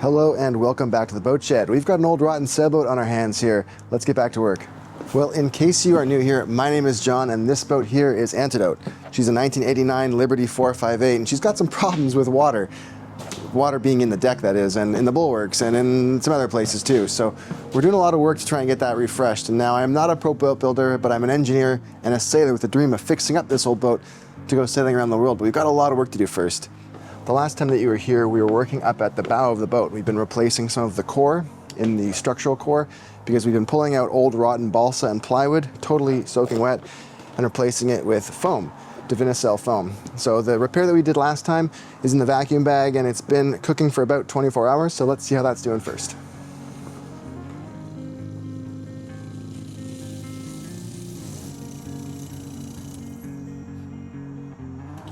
Hello and welcome back to the boat shed. We've got an old rotten sailboat on our hands here. Let's get back to work. Well, in case you are new here, my name is John and this boat here is Antidote. She's a 1989 Liberty 458 and she's got some problems with water. Water being in the deck, that is, and in the bulwarks and in some other places too. So we're doing a lot of work to try and get that refreshed. And now I'm not a pro boat builder, but I'm an engineer and a sailor with a dream of fixing up this old boat to go sailing around the world. But we've got a lot of work to do first. The last time that you were here, we were working up at the bow of the boat. We've been replacing some of the core in the structural core because we've been pulling out old rotten balsa and plywood, totally soaking wet, and replacing it with foam, Divinycell foam. So the repair that we did last time is in the vacuum bag and it's been cooking for about 24 hours. So let's see how that's doing first.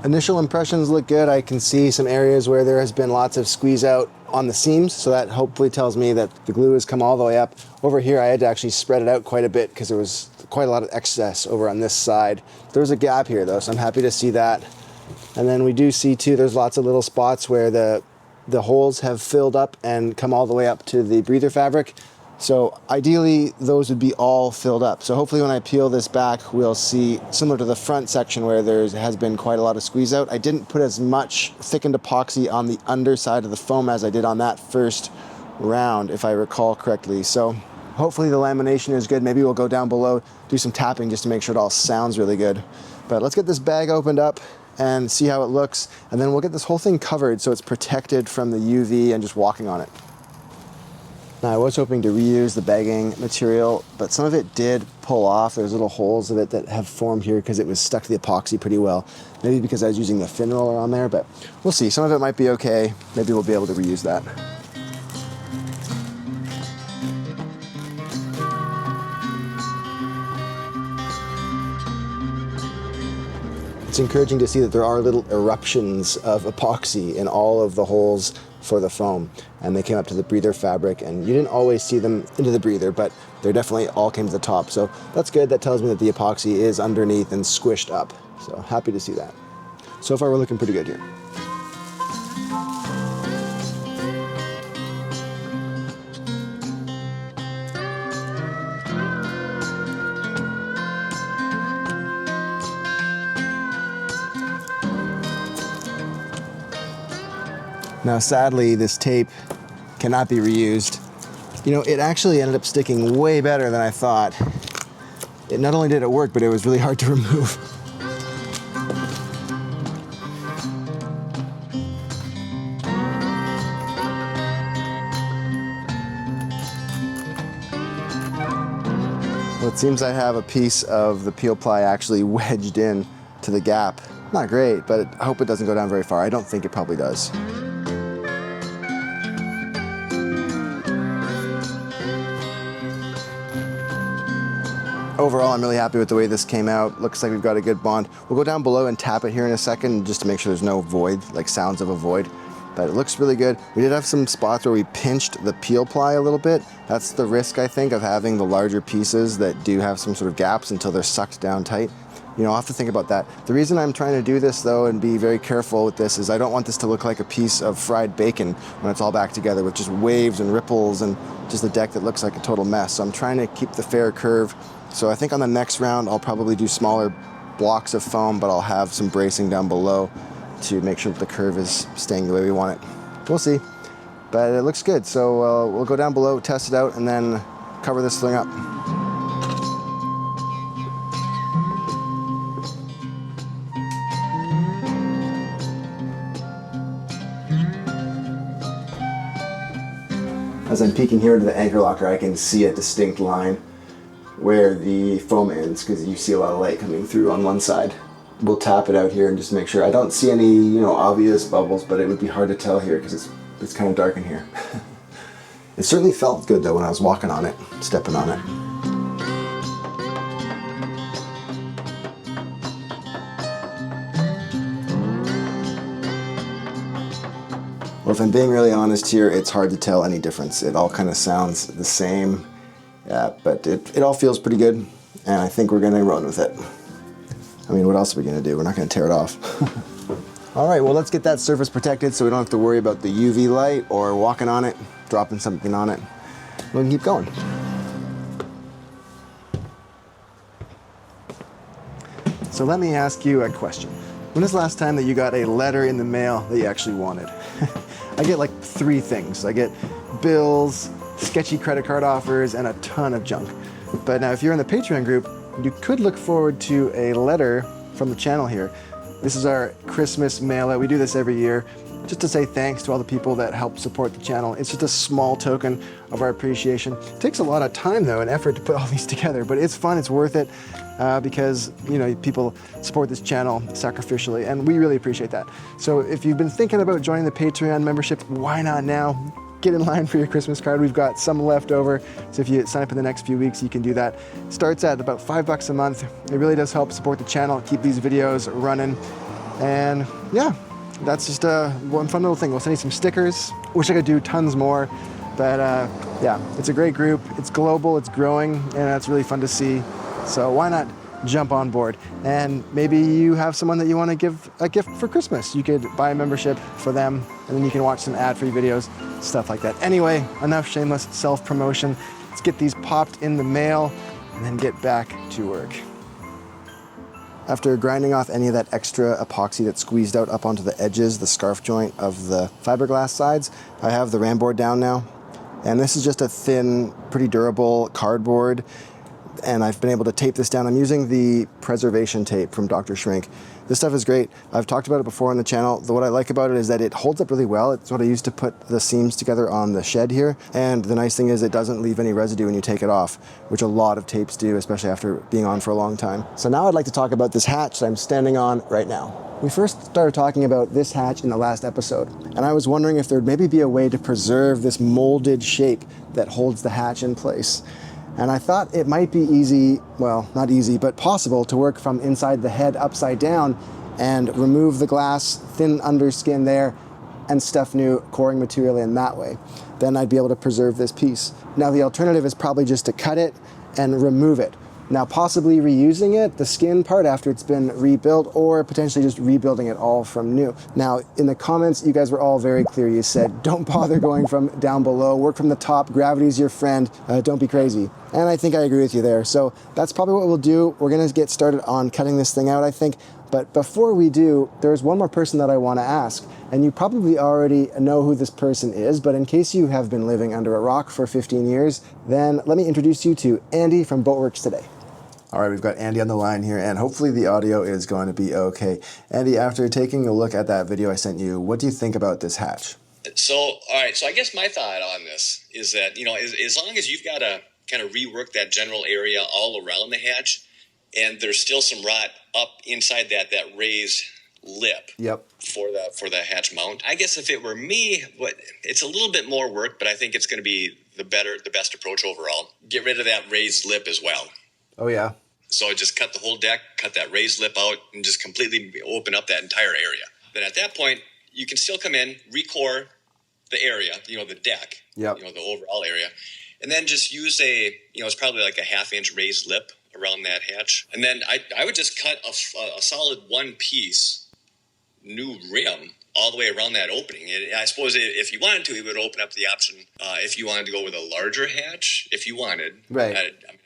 Initial impressions look good. I can see some areas where there has been lots of squeeze out on the seams, so that hopefully tells me that the glue has come all the way up. Over here I had to actually spread it out quite a bit because there was quite a lot of excess over on this side. There's a gap here though, so I'm happy to see that. And then we do see too, there's lots of little spots where the holes have filled up and come all the way up to the breather fabric. So ideally those would be all filled up. So hopefully when I peel this back, we'll see, similar to the front section where there has been quite a lot of squeeze out. I didn't put as much thickened epoxy on the underside of the foam as I did on that first round, if I recall correctly. So hopefully the lamination is good. Maybe we'll go down below, do some tapping just to make sure it all sounds really good. But let's get this bag opened up and see how it looks. And then we'll get this whole thing covered so it's protected from the UV and just walking on it. Now I was hoping to reuse the bagging material, but some of it did pull off. There's little holes of it that have formed here because it was stuck to the epoxy pretty well. Maybe because I was using the fin roller on there, but we'll see. Some of it might be okay. Maybe we'll be able to reuse that. It's encouraging to see that there are little eruptions of epoxy in all of the holes for the foam, and they came up to the breather fabric, and you didn't always see them into the breather, but they definitely all came to the top. So that's good. That tells me that the epoxy is underneath and squished up. So happy to see that. So far we're looking pretty good here. Now, sadly, this tape cannot be reused. You know, it actually ended up sticking way better than I thought. It not only did it work, but it was really hard to remove. Well, it seems I have a piece of the peel ply actually wedged in to the gap. Not great, but I hope it doesn't go down very far. I don't think it probably does. Overall, I'm really happy with the way this came out. Looks like we've got a good bond. We'll go down below and tap it here in a second just to make sure there's no void, like sounds of a void. But it looks really good. We did have some spots where we pinched the peel ply a little bit. That's the risk, I think, of having the larger pieces that do have some sort of gaps until they're sucked down tight. You know, I'll have to think about that. The reason I'm trying to do this though and be very careful with this is I don't want this to look like a piece of fried bacon when it's all back together with just waves and ripples and just a deck that looks like a total mess. So I'm trying to keep the fair curve. So I think on the next round, I'll probably do smaller blocks of foam, but I'll have some bracing down below to make sure that the curve is staying the way we want it. We'll see, but it looks good. So we'll go down below, test it out, and then cover this thing up. As I'm peeking here into the anchor locker, I can see a distinct line where the foam ends because you see a lot of light coming through on one side. We'll tap it out here and just make sure. I don't see any, you know, obvious bubbles, but it would be hard to tell here because it's kind of dark in here. It certainly felt good though when I was walking on it, stepping on it. Well, if I'm being really honest here, it's hard to tell any difference. It all kind of sounds the same. Yeah, but it all feels pretty good, and I think we're going to run with it. I mean, what else are we going to do? We're not going to tear it off. All right, well, let's get that surface protected so we don't have to worry about the UV light or walking on it, dropping something on it. We can keep going. So let me ask you a question. When was the last time that you got a letter in the mail that you actually wanted? I get like 3 things. I get bills, sketchy credit card offers, and a ton of junk. But now if you're in the Patreon group, you could look forward to a letter from the channel here. This is our Christmas mail out. We do this every year just to say thanks to all the people that help support the channel. It's just a small token of our appreciation. It takes a lot of time though and effort to put all these together, but it's fun, it's worth it because people support this channel sacrificially, and we really appreciate that. So if you've been thinking about joining the Patreon membership, why not now? Get in line for your Christmas card. We've got some left over, so if you sign up in the next few weeks, you can do that. Starts at about $5 a month. It really does help support the channel, keep these videos running, and yeah, that's just one fun little thing. We'll send you some stickers. Wish I could do tons more, but yeah, it's a great group. It's global, it's growing, and that's really fun to see. So why not jump on board? And maybe you have someone that you want to give a gift for Christmas. You could buy a membership for them, and then you can watch some ad-free videos, stuff like that. Anyway, enough shameless self-promotion. Let's get these popped in the mail and then get back to work. After grinding off any of that extra epoxy that squeezed out up onto the edges, the scarf joint of the fiberglass sides, I have the ram board down now. And this is just a thin, pretty durable cardboard, and I've been able to tape this down. I'm using the preservation tape from Dr. Shrink. This stuff is great. I've talked about it before on the channel. What I like about it is that it holds up really well. It's what I use to put the seams together on the shed here. And the nice thing is it doesn't leave any residue when you take it off, which a lot of tapes do, especially after being on for a long time. So now I'd like to talk about this hatch that I'm standing on right now. We first started talking about this hatch in the last episode, and I was wondering if there'd maybe be a way to preserve this molded shape that holds the hatch in place. And I thought it might be easy, well, not easy, but possible to work from inside the head upside down and remove the glass, thin underskin there, and stuff new coring material in that way. Then I'd be able to preserve this piece. Now the alternative is probably just to cut it and remove it. Now possibly reusing it, the skin part, after it's been rebuilt, or potentially just rebuilding it all from new. Now in the comments, you guys were all very clear. You said, don't bother going from down below, work from the top, gravity's your friend, don't be crazy. And I think I agree with you there. So that's probably what we'll do. We're gonna get started on cutting this thing out, I think. But before we do, there's one more person that I wanna ask. And you probably already know who this person is, but in case you have been living under a rock for 15 years, then let me introduce you to Andy from Boatworks Today. All right, we've got Andy on the line here, and hopefully the audio is going to be okay. Andy, after taking a look at that video I sent you, what do you think about this hatch? So, all right, so I guess my thought on this is that, as long as you've got to kind of rework that general area all around the hatch, and there's still some rot up inside that raised lip. Yep. For the hatch mount. I guess if it were me, it's a little bit more work, but I think it's going to be the best approach overall. Get rid of that raised lip as well. Oh, yeah. So just cut the whole deck, cut that raised lip out, and just completely open up that entire area. Then at that point, you can still come in, recore the area, the deck, yep. The overall area, and then just use it's probably like a 1/2-inch raised lip around that hatch. And then I would just cut a solid one piece new rim all the way around that opening. And I suppose if you wanted to, it would open up the option if you wanted to go with a larger hatch, if you wanted. Right.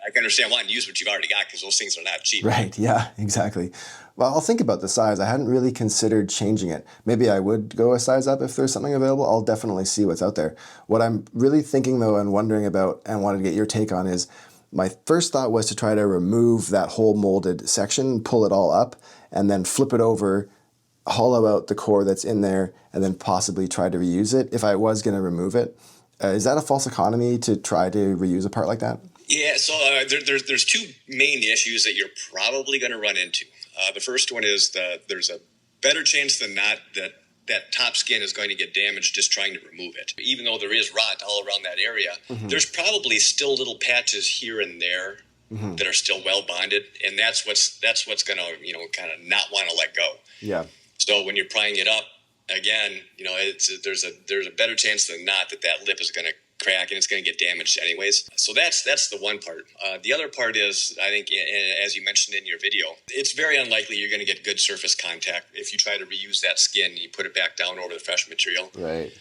I can understand wanting to use what you've already got because those things are not cheap. Right, yeah, exactly. Well, I'll think about the size. I hadn't really considered changing it. Maybe I would go a size up if there's something available. I'll definitely see what's out there. What I'm really thinking, though, and wondering about and wanted to get your take on is my first thought was to try to remove that whole molded section, pull it all up, and then flip it over, hollow out the core that's in there, and then possibly try to reuse it if I was going to remove it. Is that a false economy to try to reuse a part like that? Yeah, so there's two main issues that you're probably going to run into. The first one is there's a better chance than not that top skin is going to get damaged just trying to remove it. Even though there is rot all around that area, there's probably still little patches here and there that are still well bonded, and that's what's going to kind of not want to let go. Yeah. So when you're prying it up, again, there's a better chance than not that lip is going to crack and it's going to get damaged anyways. So that's the one part. The other part is, I think, as you mentioned in your video, it's very unlikely you're going to get good surface contact if you try to reuse that skin and you put it back down over the fresh material. Right.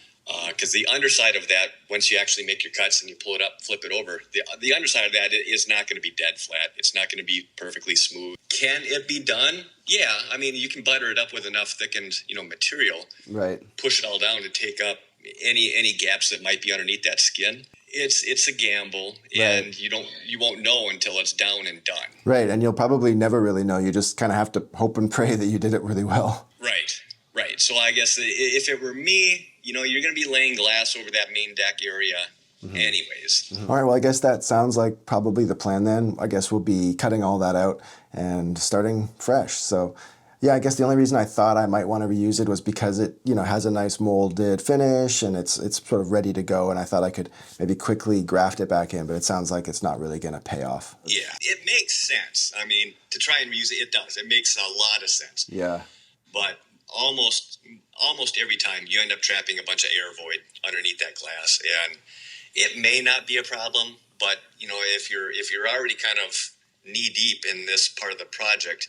Because the underside of that, once you actually make your cuts and you pull it up, flip it over, the underside of that is not going to be dead flat. It's not going to be perfectly smooth. Can it be done? Yeah. I mean, you can butter it up with enough thickened, material. Right. Push it all down to take up any gaps that might be underneath that skin. It's a gamble, and right. you won't know until it's down and done. Right, and you'll probably never really know. You just kind of have to hope and pray that you did it really well. Right. So I guess if it were me, you're going to be laying glass over that main deck area anyways. All right, well, I guess that sounds like probably the plan then. I guess we'll be cutting all that out and starting fresh. So, yeah, I guess the only reason I thought I might want to reuse it was because it, has a nice molded finish and it's sort of ready to go. And I thought I could maybe quickly graft it back in, but it sounds like it's not really going to pay off. Yeah, it makes sense. I mean, to try and reuse it does. It makes a lot of sense. Yeah. But almost every time you end up trapping a bunch of air void underneath that glass, and it may not be a problem, but if you're already kind of knee deep in this part of the project,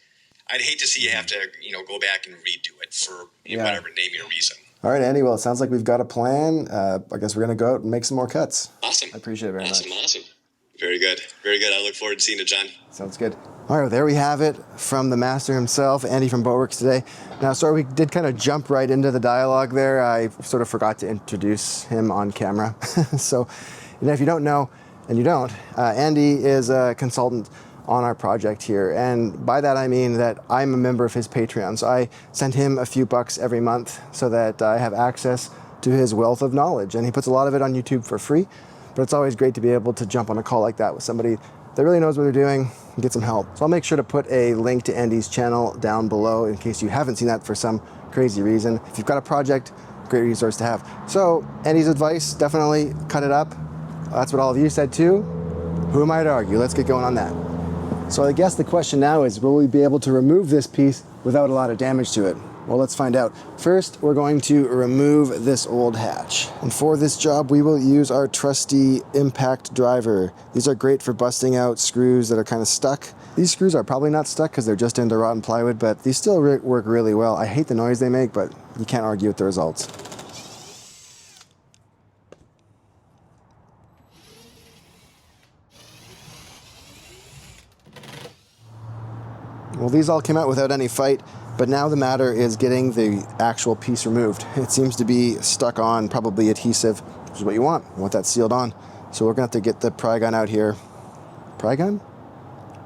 I'd hate to see you have to go back and redo it for whatever name or reason. All right, Andy. Well, it sounds like we've got a plan. I guess we're gonna go out and make some more cuts. Awesome. I appreciate it very much. Awesome. Very good. I look forward to seeing it, John. Sounds good. All right, well, there we have it from the master himself, Andy from Boatworks today. Now, sorry, we did kind of jump right into the dialogue there. I sort of forgot to introduce him on camera. So, if you don't know, and you don't, Andy is a consultant on our project here. And by that, I mean that I'm a member of his Patreon. So I send him a few bucks every month so that I have access to his wealth of knowledge. And he puts a lot of it on YouTube for free. But it's always great to be able to jump on a call like that with somebody that really knows what they're doing and get some help. So I'll make sure to put a link to Andy's channel down below in case you haven't seen that for some crazy reason. If you've got a project, great resource to have. So Andy's advice, definitely cut it up. That's what all of you said too. Who am I to argue? Let's get going on that. So I guess the question now is, will we be able to remove this piece without a lot of damage to it? Well, let's find out. First, we're going to remove this old hatch. And for this job, we will use our trusty impact driver. These are great for busting out screws that are kind of stuck. These screws are probably not stuck because they're just into rotten plywood, but these still work really well. I hate the noise they make, but you can't argue with the results. Well, these all came out without any fight, but now the matter is getting the actual piece removed. It seems to be stuck on, probably adhesive, which is what you want. You want that sealed on. So we're gonna have to get the pry gun out here. Pry gun?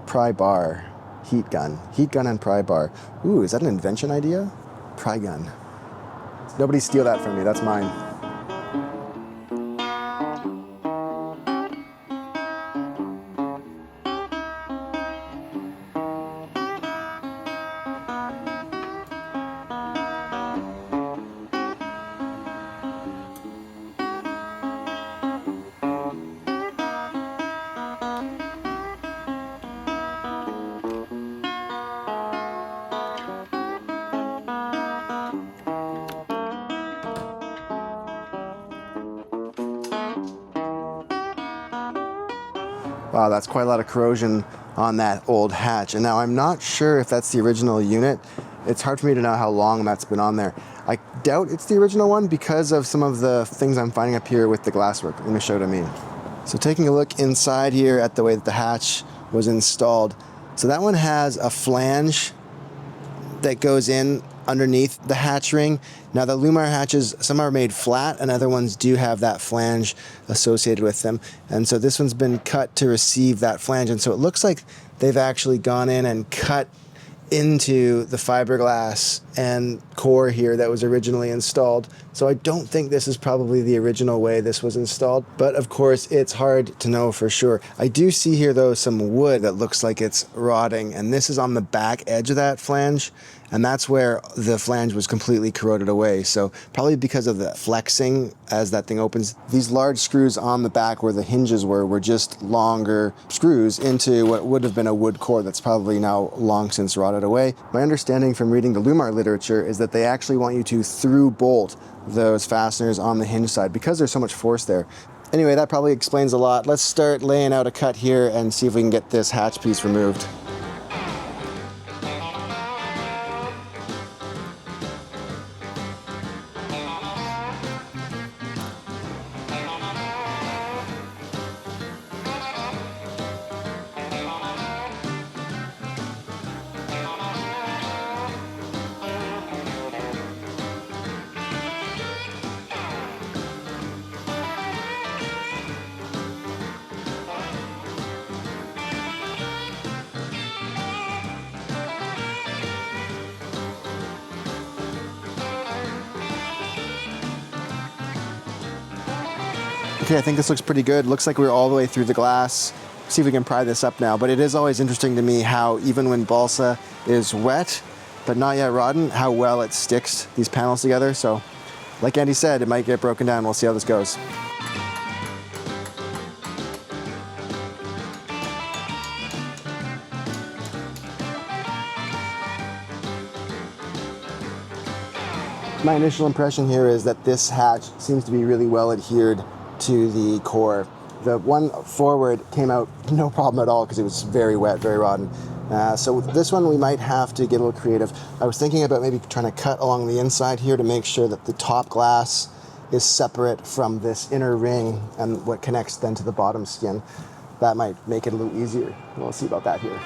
Pry bar. Heat gun. Heat gun and pry bar. Ooh, is that an invention idea? Pry gun. Nobody steal that from me, that's mine. Wow, that's quite a lot of corrosion on that old hatch. And now I'm not sure if that's the original unit. It's hard for me to know how long that's been on there. I doubt it's the original one because of some of the things I'm finding up here with the glasswork. Let me show what I mean. So taking a look inside here at the way that the hatch was installed. So that one has a flange that goes in underneath the hatch ring. Now the Lumar hatches, some are made flat and other ones do have that flange associated with them. And so this one's been cut to receive that flange. And so it looks like they've actually gone in and cut into the fiberglass and core here that was originally installed. So I don't think this is probably the original way this was installed, but of course it's hard to know for sure. I do see here though some wood that looks like it's rotting, and this is on the back edge of that flange, and that's where the flange was completely corroded away. So probably because of the flexing as that thing opens, these large screws on the back where the hinges were just longer screws into what would have been a wood core that's probably now long since rotted away. My understanding from reading the Lumar literature is that they actually want you to through bolt those fasteners on the hinge side because there's so much force there. Anyway, that probably explains a lot. Let's start laying out a cut here and see if we can get this hatch piece removed. Okay, I think this looks pretty good. Looks like we're all the way through the glass. See if we can pry this up now. But it is always interesting to me how even when balsa is wet, but not yet rotten, how well it sticks these panels together. So like Andy said, it might get broken down. We'll see how this goes. My initial impression here is that this hatch seems to be really well adhered to the core. The one forward came out no problem at all because it was very wet, very rotten. So with this one we might have to get a little creative. I was thinking about maybe trying to cut along the inside here to make sure that the top glass is separate from this inner ring and what connects then to the bottom skin. That might make it a little easier. We'll see about that here.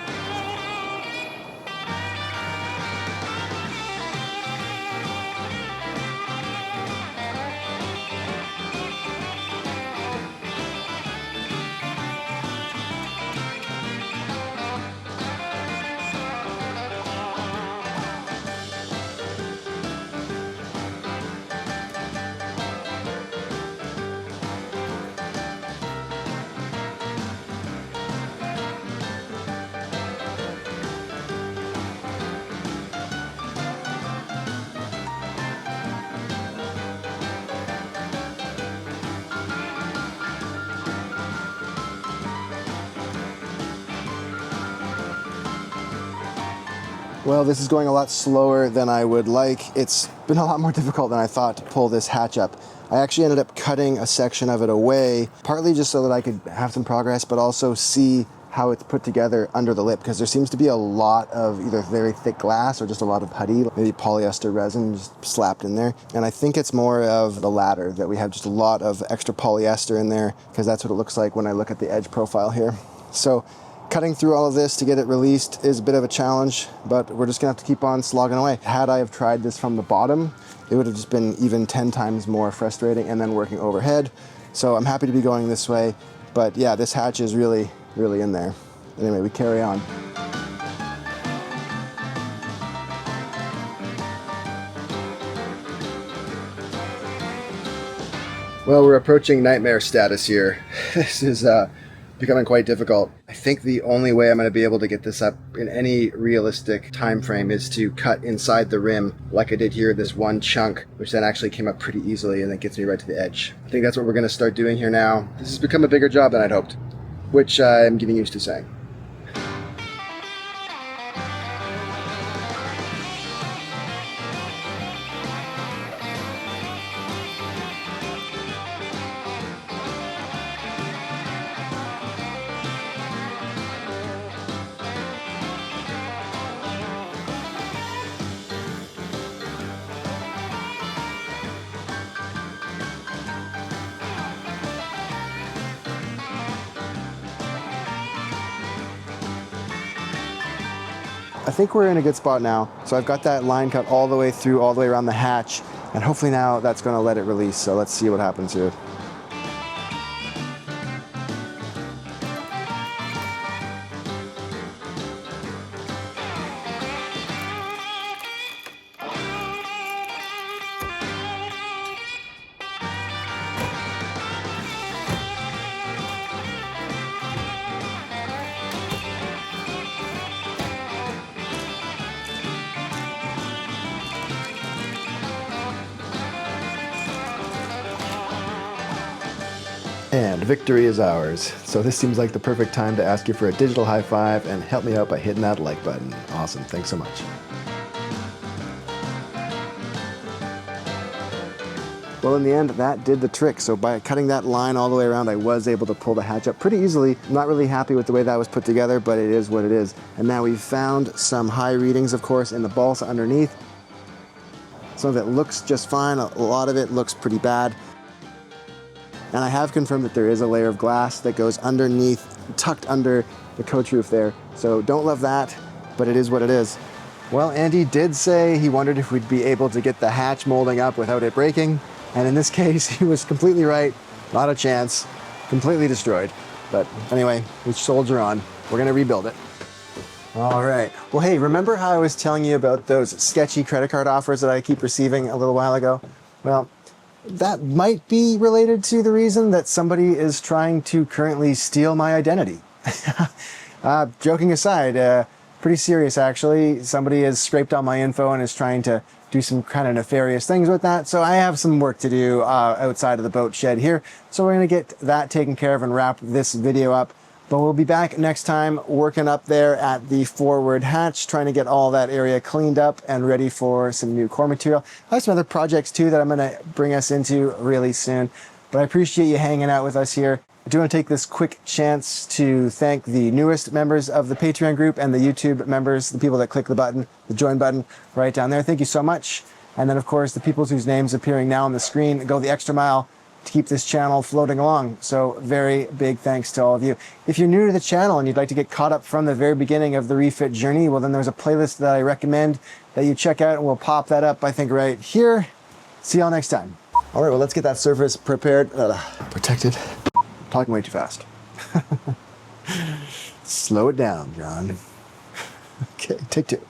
Well, this is going a lot slower than I would like. It's been a lot more difficult than I thought to pull this hatch up. I actually ended up cutting a section of it away, partly just so that I could have some progress, but also see how it's put together under the lip, because there seems to be a lot of either very thick glass or just a lot of putty, maybe polyester resin just slapped in there. And I think it's more of the latter, that we have just a lot of extra polyester in there, because that's what it looks like when I look at the edge profile here. So cutting through all of this to get it released is a bit of a challenge, but we're just gonna have to keep on slogging away. Had I have tried this from the bottom, it would have just been even 10 times more frustrating and then working overhead. So I'm happy to be going this way, but yeah, this hatch is really in there. Anyway, we carry on. Well, we're approaching nightmare status here. This is becoming quite difficult. I think the only way I'm going to be able to get this up in any realistic time frame is to cut inside the rim like I did here, this one chunk, which then actually came up pretty easily and it gets me right to the edge. I think that's what we're going to start doing here now. This has become a bigger job than I'd hoped, which I'm getting used to saying. I think we're in a good spot now. So I've got that line cut all the way through, all the way around the hatch, and hopefully now that's going to let it release. So let's see what happens here. And victory is ours. So this seems like the perfect time to ask you for a digital high five and help me out by hitting that like button. Awesome, thanks so much. Well, in the end, that did the trick. So by cutting that line all the way around, I was able to pull the hatch up pretty easily. I'm not really happy with the way that was put together, but it is what it is. And now we've found some high readings, of course, in the balsa underneath. Some of it looks just fine. A lot of it looks pretty bad. And I have confirmed that there is a layer of glass that goes underneath, tucked under the coach roof there. So don't love that, but it is what it is. Well, Andy did say he wondered if we'd be able to get the hatch molding up without it breaking. And in this case, he was completely right. Not a chance. Completely destroyed. But anyway, we soldier on. We're gonna rebuild it. All right. Well, hey, remember how I was telling you about those sketchy credit card offers that I keep receiving a little while ago? Well, that might be related to the reason that somebody is trying to currently steal my identity. Joking aside, pretty serious actually. Somebody has scraped all my info and is trying to do some kind of nefarious things with that. So I have some work to do outside of the boat shed here. So we're gonna get that taken care of and wrap this video up. But we'll be back next time working up there at the forward hatch, trying to get all that area cleaned up and ready for some new core material. I have some other projects too that I'm gonna bring us into really soon. But I appreciate you hanging out with us here. I do want to take this quick chance to thank the newest members of the Patreon group and the YouTube members, the people that click the button, the join button right down there. Thank you so much. And then of course, the people whose names appearing now on the screen go the extra mile to keep this channel floating along. So very big thanks to all of you. If you're new to the channel and you'd like to get caught up from the very beginning of the refit journey, well then there's a playlist that I recommend that you check out, and we'll pop that up, I think, right here. See y'all next time. All right, well, let's get that surface prepared, protected. Talking way too fast. Slow it down, John. Okay, take two.